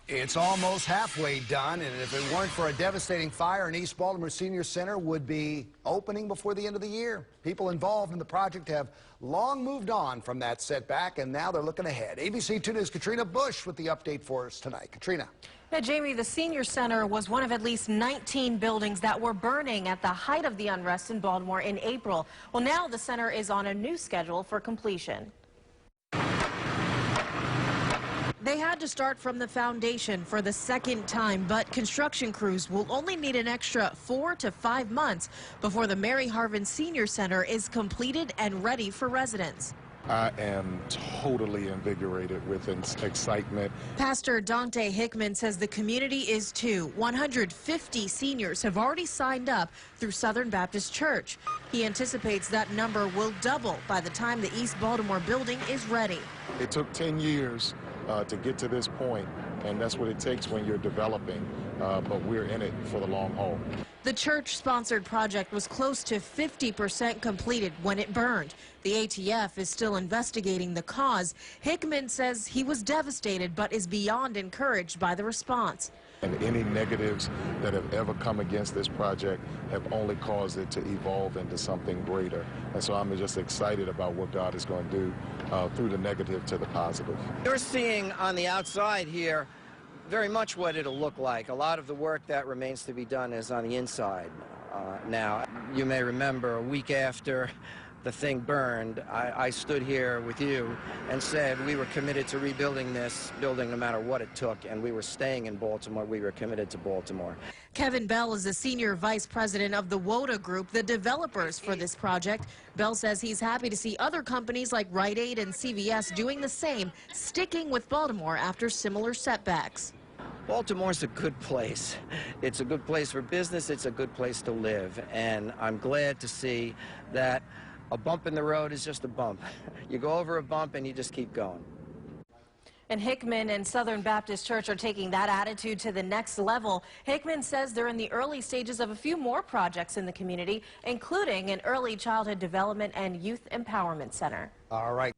It's almost halfway done, and if it weren't for a devastating fire, an East Baltimore Senior Center would be opening before the end of the year. People involved in the project have long moved on from that setback, and now they're looking ahead. ABC 2 News' Katrina Bush with the update for us tonight. Katrina. Now, Jamie, the Senior Center was one of at least 19 buildings that were burning at the height of the unrest in Baltimore in April. Well, now the center is on a new schedule for completion. They had to start from the foundation for the second time, but construction crews will only need an extra 4 to 5 months before the Mary Harvin Senior Center is completed and ready for residents. I am totally invigorated with excitement. Pastor Dante Hickman says the community is too. 150 seniors have already signed up through Southern Baptist Church. He anticipates that number will double by the time the East Baltimore building is ready. It took 10 years to get to this point, and that's what it takes when you're developing, but we're in it for the long haul. The church-sponsored project was close to 50% completed when it burned. The ATF is still investigating the cause. Hickman says he was devastated but is beyond encouraged by the response. And any negatives that have ever come against this project have only caused it to evolve into something greater. And so I'm just excited about what God is going to do through the negative to the positive. You're seeing on the outside here very much what it'll look like. A lot of the work that remains to be done is on the inside. Now, you may remember a week after the thing burned, I stood here with you and said we were committed to rebuilding this building no matter what it took, and we were staying in Baltimore. We were committed to Baltimore. Kevin Bell is the senior vice president of the WODA Group, the developers for this project. Bell says he's happy to see other companies like Rite Aid and CVS doing the same, sticking with Baltimore after similar setbacks. Baltimore's a good place. It's a good place for business. It's a good place to live. And I'm glad to see that a bump in the road is just a bump. You go over a bump and you just keep going. And Hickman and Southern Baptist Church are taking that attitude to the next level. Hickman says they're in the early stages of a few more projects in the community, including an early childhood development and youth empowerment center. All right.